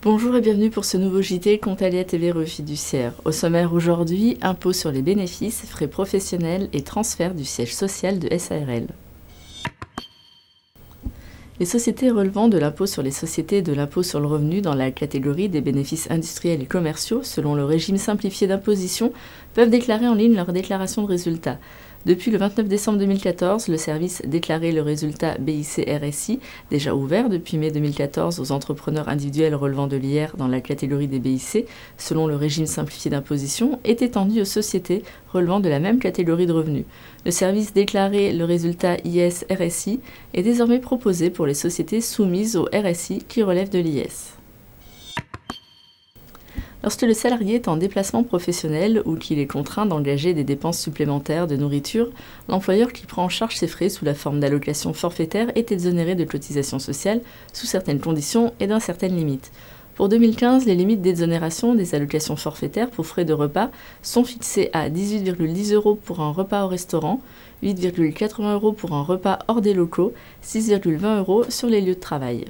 Bonjour et bienvenue pour ce nouveau JT Comptalia TV Revue Fiduciaire. Au sommaire aujourd'hui, impôt sur les bénéfices, frais professionnels et transfert du siège social de SARL. Les sociétés relevant de l'impôt sur les sociétés et de l'impôt sur le revenu dans la catégorie des bénéfices industriels et commerciaux, selon le régime simplifié d'imposition, peuvent déclarer en ligne leur déclaration de résultat. Depuis le 29 décembre 2014, le service Déclarer le résultat BIC-RSI, déjà ouvert depuis mai 2014 aux entrepreneurs individuels relevant de l'IR dans la catégorie des BIC, selon le régime simplifié d'imposition, est étendu aux sociétés relevant de la même catégorie de revenus. Le service Déclarer le résultat IS-RSI est désormais proposé pour les sociétés soumises au RSI qui relèvent de l'IS. Lorsque le salarié est en déplacement professionnel ou qu'il est contraint d'engager des dépenses supplémentaires de nourriture, l'employeur qui prend en charge ses frais sous la forme d'allocation forfaitaire est exonéré de cotisations sociales sous certaines conditions et dans certaines limites. Pour 2015, les limites d'exonération des allocations forfaitaires pour frais de repas sont fixées à 18,10 € pour un repas au restaurant, 8,80 € pour un repas hors des locaux, 6,20 € sur les lieux de travail.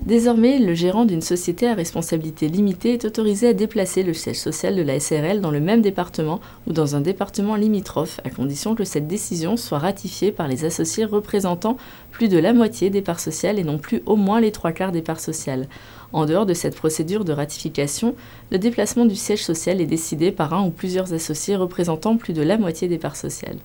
Désormais, le gérant d'une société à responsabilité limitée est autorisé à déplacer le siège social de la SARL dans le même département ou dans un département limitrophe, à condition que cette décision soit ratifiée par les associés représentant plus de la moitié des parts sociales et non plus au moins les 3/4 des parts sociales. En dehors de cette procédure de ratification, le déplacement du siège social est décidé par un ou plusieurs associés représentant plus de la moitié des parts sociales.